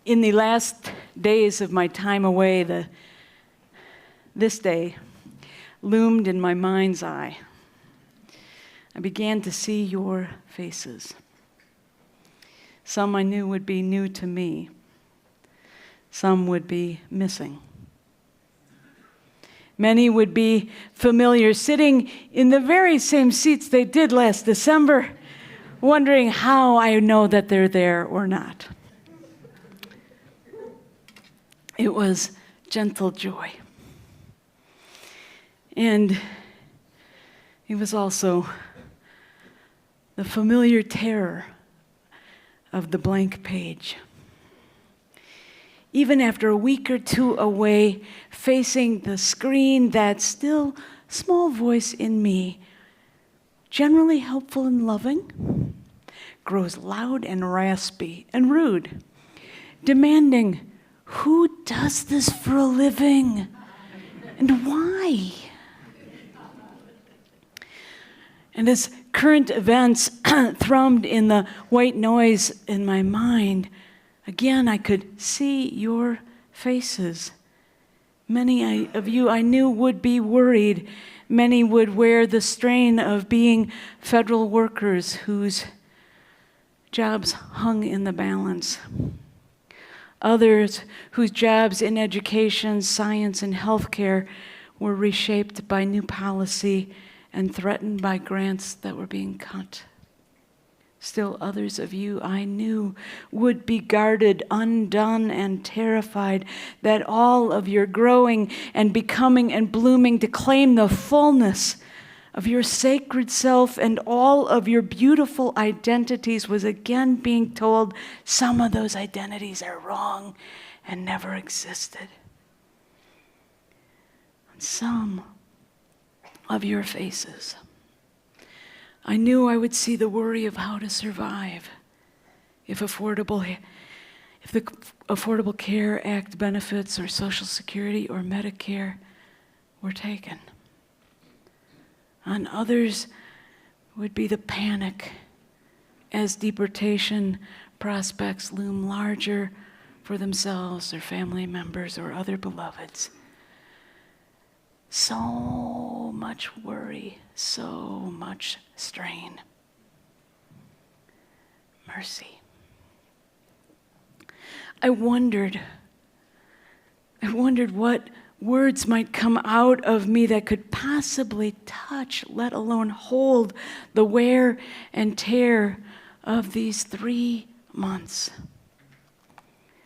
In the last days of my time away, this day loomed in my mind's eye. I began to see your faces. Some I knew would be new to me. Some would be missing. Many would be familiar, sitting in the very same seats they did last December, wondering how I know that they're there or not. It was gentle joy. And it was also the familiar terror of the blank page. Even after a week or two away, facing the screen, that still small voice in me, generally helpful and loving, grows loud and raspy and rude, demanding, "Who does this for a living? And why?" And as current events thrummed in the white noise in my mind, again I could see your faces. Many of you I knew would be worried. Many would wear the strain of being federal workers whose jobs hung in the balance. Others whose jobs in education, science, and healthcare were reshaped by new policy and threatened by grants that were being cut. Still others of you I knew would be guarded, undone, and terrified that all of your growing and becoming and blooming to claim the fullness of your sacred self and all of your beautiful identities was again being told some of those identities are wrong and never existed. And some of your faces, I knew I would see the worry of how to survive if the Affordable Care Act benefits or Social Security or Medicare were taken. On others would be the panic as deportation prospects loom larger for themselves, their family members, or other beloveds. So much worry, so much strain. Mercy. I wondered what words might come out of me that could possibly touch, let alone hold, the wear and tear of these 3 months.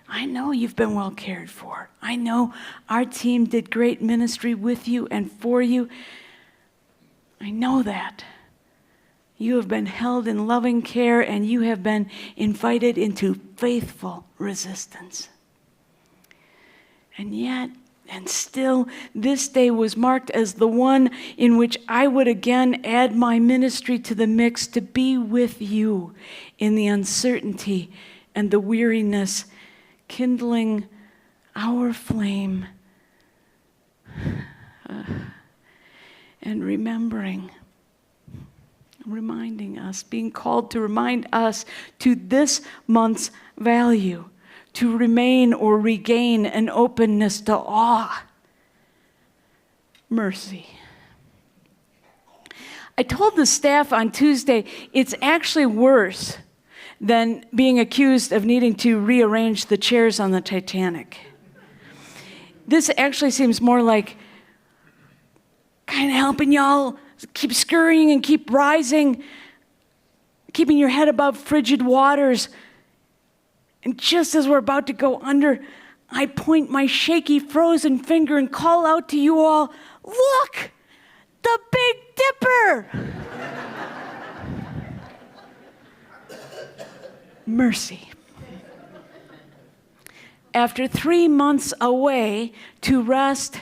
I know you've been well cared for. I know our team did great ministry with you and for you. I know that. You have been held in loving care and you have been invited into faithful resistance. And yet, and still, this day was marked as the one in which I would again add my ministry to the mix to be with you in the uncertainty and the weariness, kindling our flame and reminding us, being called to remind us to this month's value, to remain or regain an openness to awe. Mercy. I told the staff on Tuesday, it's actually worse than being accused of needing to rearrange the chairs on the Titanic. This actually seems more like kind of helping y'all keep scurrying and keep rising, keeping your head above frigid waters. And just as we're about to go under, I point my shaky, frozen finger and call out to you all, "Look, the Big Dipper!" Mercy. After 3 months away to rest,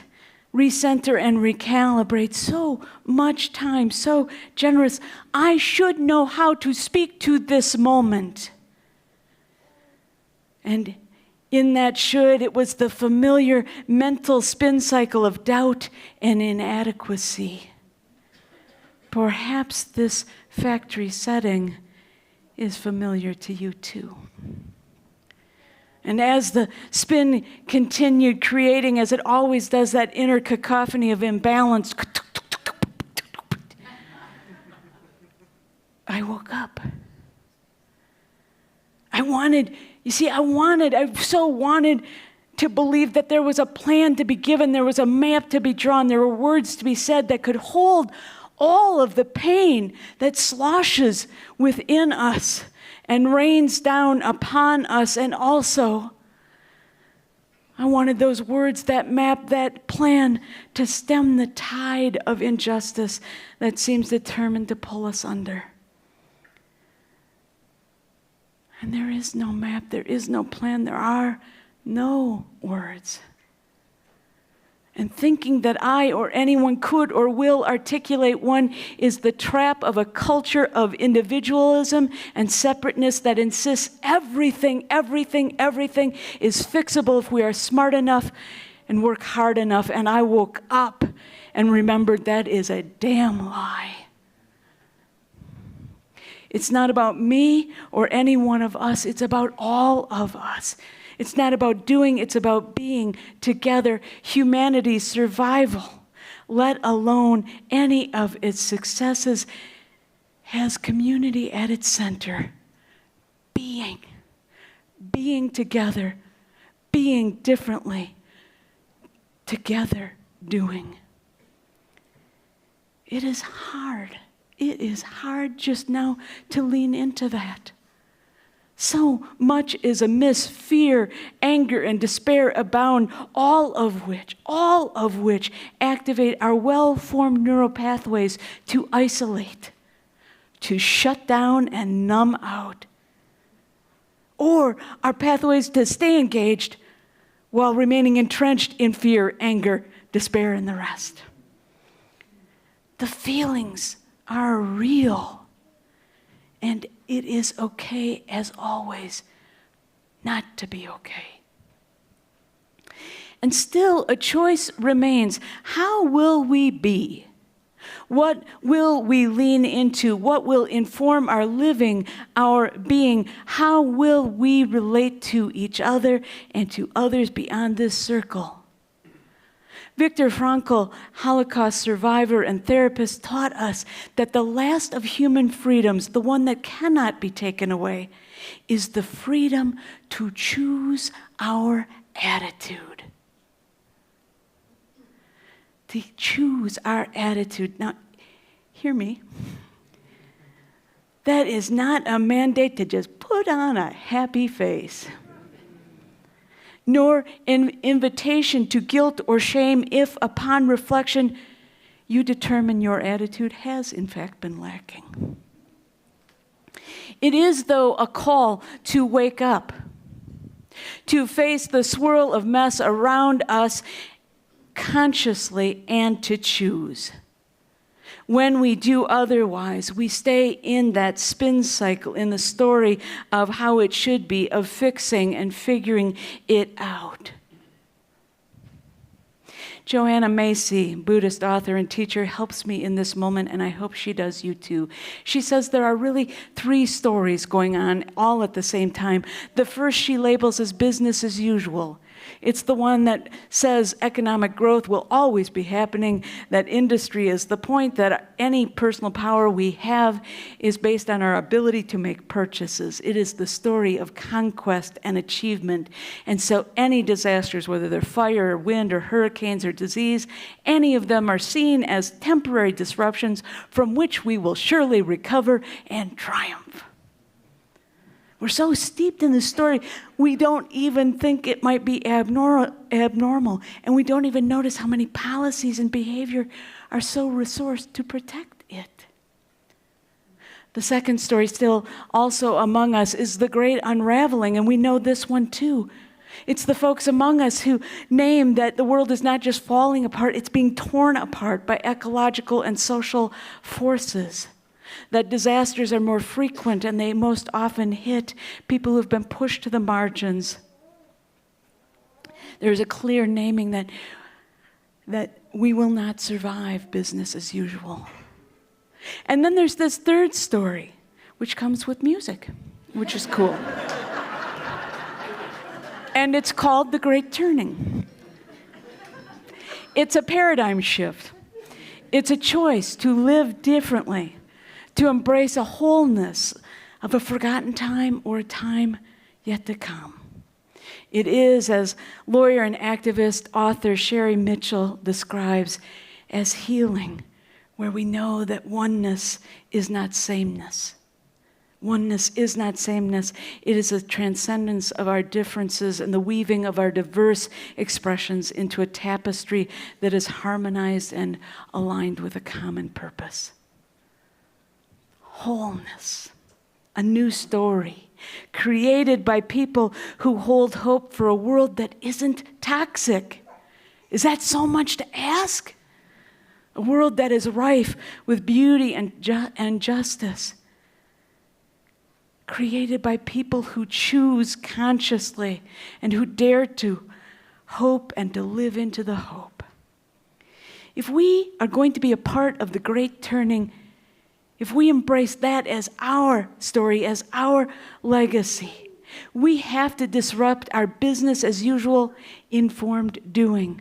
recenter, and recalibrate, so much time, so generous, I should know how to speak to this moment. And in that should, it was the familiar mental spin cycle of doubt and inadequacy. Perhaps this factory setting is familiar to you too. And as the spin continued, creating, as it always does, that inner cacophony of imbalance, I woke up. I so wanted to believe that there was a plan to be given, there was a map to be drawn, there were words to be said that could hold all of the pain that sloshes within us and rains down upon us. And also, I wanted those words, that map, that plan to stem the tide of injustice that seems determined to pull us under. And there is no map, there is no plan, there are no words. And thinking that I or anyone could or will articulate one is the trap of a culture of individualism and separateness that insists everything is fixable if we are smart enough and work hard enough. And I woke up and remembered that is a damn lie. It's not about me or any one of us. It's about all of us. It's not about doing, it's about being together. Humanity's survival, let alone any of its successes, has community at its center. Being together, being differently, together doing. It is hard. It is hard just now to lean into that. So much is amiss. Fear, anger, and despair abound, all of which activate our well-formed neural pathways to isolate, to shut down and numb out, or our pathways to stay engaged while remaining entrenched in fear, anger, despair, and the rest. The feelings are real. And it is okay, as always, not to be okay. And still, a choice remains. How will we be? What will we lean into? What will inform our living, our being? How will we relate to each other and to others beyond this circle? Viktor Frankl, Holocaust survivor and therapist, taught us that the last of human freedoms, the one that cannot be taken away, is the freedom to choose our attitude. To choose our attitude. Now, hear me. That is not a mandate to just put on a happy face, nor an invitation to guilt or shame if, upon reflection, you determine your attitude has, in fact, been lacking. It is, though, a call to wake up, to face the swirl of mess around us consciously, and to choose. When we do otherwise, we stay in that spin cycle, in the story of how it should be, of fixing and figuring it out. Joanna Macy, Buddhist author and teacher, helps me in this moment, and I hope she does you too. She says there are really 3 stories going on all at the same time. The first she labels as business as usual. It's the one that says economic growth will always be happening, that industry is the point, that any personal power we have is based on our ability to make purchases. It is the story of conquest and achievement. And so any disasters, whether they're fire or wind or hurricanes or disease, any of them are seen as temporary disruptions from which we will surely recover and triumph. We're so steeped in this story, we don't even think it might be abnormal, and we don't even notice how many policies and behavior are so resourced to protect it. The second story, still also among us, is the great unraveling, and we know this one too. It's the folks among us who name that the world is not just falling apart, it's being torn apart by ecological and social forces. That disasters are more frequent and they most often hit people who have been pushed to the margins. There's a clear naming that we will not survive business as usual. And then there's this third story, which comes with music, which is cool. And it's called the Great Turning. It's a paradigm shift. It's a choice to live differently, to embrace a wholeness of a forgotten time or a time yet to come. It is, as lawyer and activist author Sherry Mitchell describes, as healing, where we know that oneness is not sameness. Oneness is not sameness. It is a transcendence of our differences and the weaving of our diverse expressions into a tapestry that is harmonized and aligned with a common purpose. Wholeness, a new story, created by people who hold hope for a world that isn't toxic. Is that so much to ask? A world that is rife with beauty and justice. Created by people who choose consciously and who dare to hope and to live into the hope. If we are going to be a part of the Great Turning, if we embrace that as our story, as our legacy, we have to disrupt our business as usual informed doing.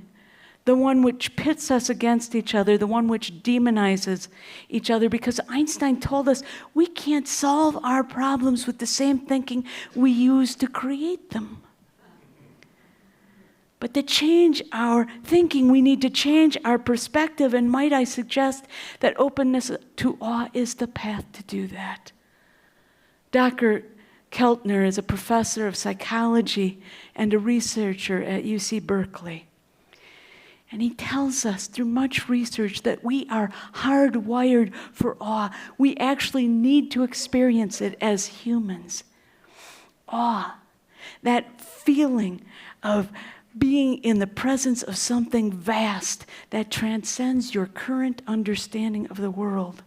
The one which pits us against each other, the one which demonizes each other, because Einstein told us we can't solve our problems with the same thinking we use to create them. But to change our thinking, we need to change our perspective, and might I suggest that openness to awe is the path to do that. Dr. Keltner is a professor of psychology and a researcher at UC Berkeley. And he tells us through much research that we are hardwired for awe. We actually need to experience it as humans. Awe, that feeling of being in the presence of something vast that transcends your current understanding of the world.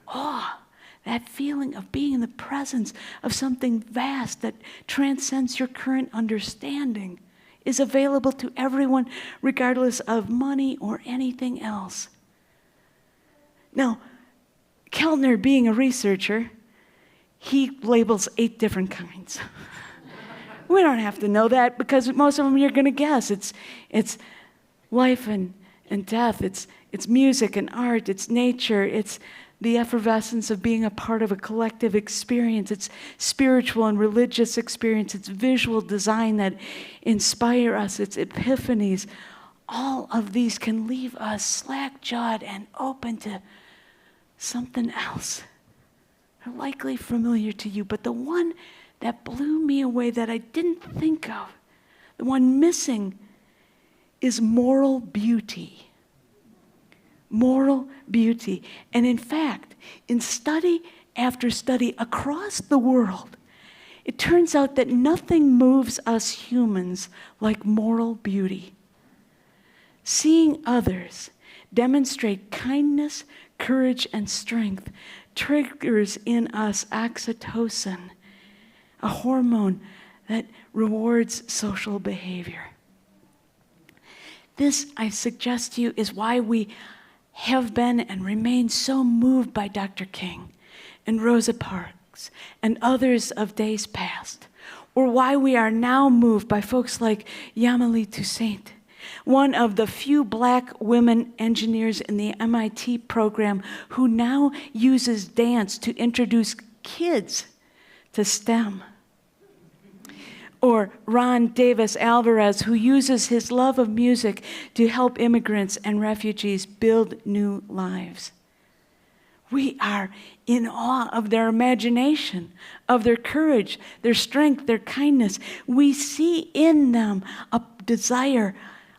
Awe, that feeling of being in the presence of something vast that transcends your current understanding, is available to everyone regardless of money or anything else. Now, Keltner, being a researcher, he labels 8 different kinds. We don't have to know that because most of them you're going to guess. It's life and death. It's music and art. It's nature. It's the effervescence of being a part of a collective experience. It's spiritual and religious experience. It's visual design that inspire us. It's epiphanies. All of these can leave us slack-jawed and open to something else. They're likely familiar to you, but the one that blew me away that I didn't think of, the one missing, is moral beauty. Moral beauty. And in fact, in study after study across the world, it turns out that nothing moves us humans like moral beauty. Seeing others demonstrate kindness, courage, and strength triggers in us oxytocin, a hormone that rewards social behavior. This, I suggest to you, is why we have been and remain so moved by Dr. King and Rosa Parks and others of days past, or why we are now moved by folks like Yamile Toussaint, one of the few black women engineers in the MIT program who now uses dance to introduce kids to STEM. Or Ron Davis Alvarez, who uses his love of music to help immigrants and refugees build new lives. We are in awe of their imagination, of their courage, their strength, their kindness. We see in them a desire,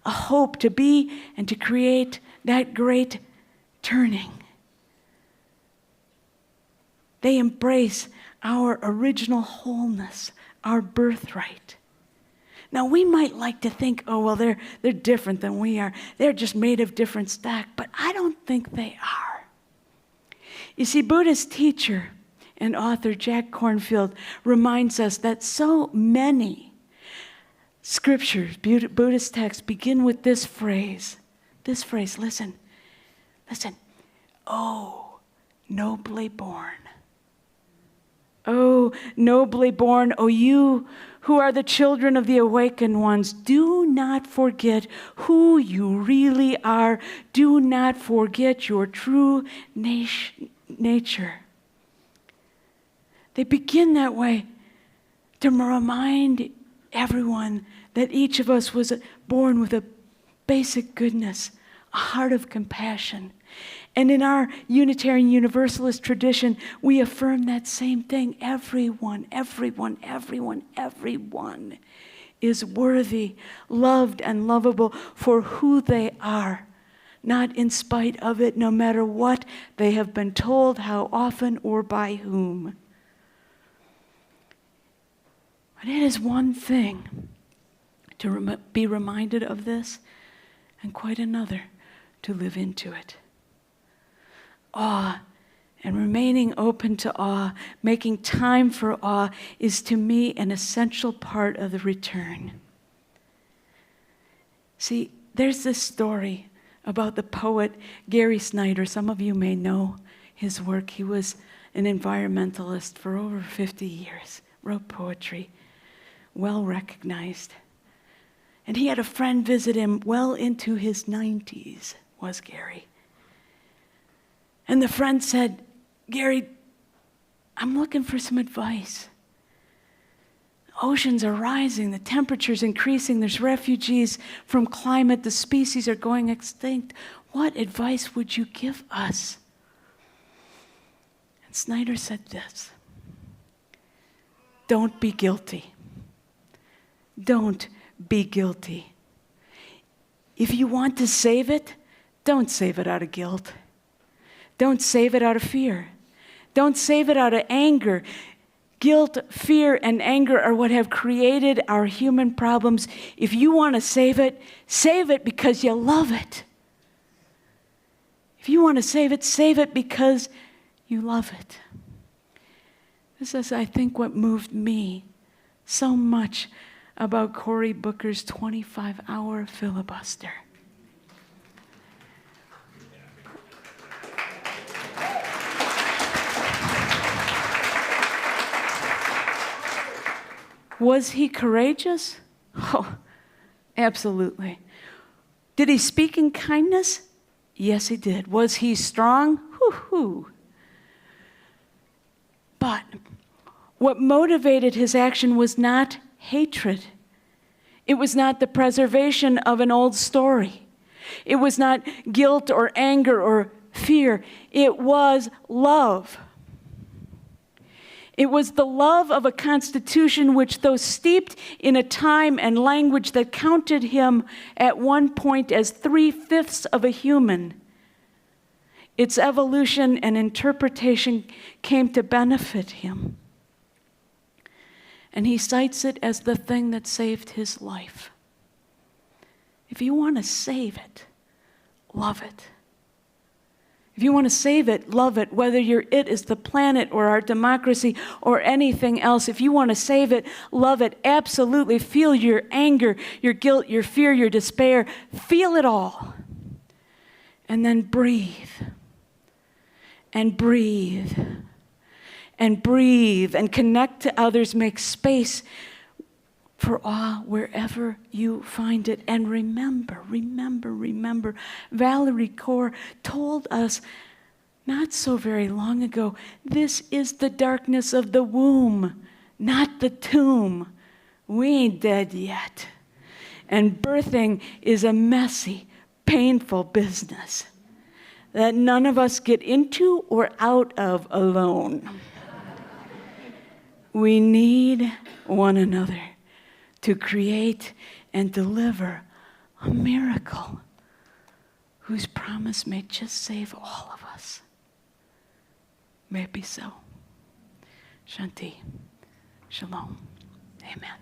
a hope to be and to create that great turning. They embrace our original wholeness, our birthright. Now, we might like to think, oh, well, they're different than we are. They're just made of different stock, but I don't think they are. You see, Buddhist teacher and author Jack Kornfield reminds us that so many scriptures, Buddhist texts, begin with this phrase, listen, oh, nobly born. Oh, nobly born, oh, you who are the children of the awakened ones, do not forget who you really are. Do not forget your true nature. They begin that way to remind everyone that each of us was born with a basic goodness, a heart of compassion. And in our Unitarian Universalist tradition, we affirm that same thing. Everyone is worthy, loved, and lovable for who they are, not in spite of it, no matter what they have been told, how often, or by whom. But it is one thing to be reminded of this, and quite another to live into it. Awe and remaining open to awe, making time for awe, is to me an essential part of the return. See, there's this story about the poet Gary Snyder. Some of you may know his work. He was an environmentalist for over 50 years, wrote poetry, well recognized. And he had a friend visit him well into his 90s, was Gary. And the friend said, "Gary, I'm looking for some advice. Oceans are rising, the temperature's increasing, there's refugees from climate, the species are going extinct. What advice would you give us?" And Snyder said this: "Don't be guilty. Don't be guilty. If you want to save it, don't save it out of guilt. Don't save it out of fear. Don't save it out of anger. Guilt, fear, and anger are what have created our human problems. If you want to save it because you love it. If you want to save it because you love it." This is, I think, what moved me so much about Cory Booker's 25-hour filibuster. Was he courageous? Oh, absolutely. Did he speak in kindness? Yes, he did. Was he strong? Whoo-hoo. But what motivated his action was not hatred. It was not the preservation of an old story. It was not guilt or anger or fear. It was love. It was the love of a constitution which, though steeped in a time and language that counted him at one point as 3/5 of a human, its evolution and interpretation came to benefit him. And he cites it as the thing that saved his life. If you want to save it, love it. If you want to save it, love it, whether your it is the planet or our democracy or anything else. If you want to save it, love it. Absolutely. Feel your anger, your guilt, your fear, your despair. Feel it all. And then breathe. And breathe. And breathe. And connect to others. Make space for awe wherever you find it. And remember, Valerie Kaur told us not so very long ago, this is the darkness of the womb, not the tomb. We ain't dead yet. And birthing is a messy, painful business that none of us get into or out of alone. We need one another to create and deliver a miracle whose promise may just save all of us. May it be so. Shanti. Shalom. Amen.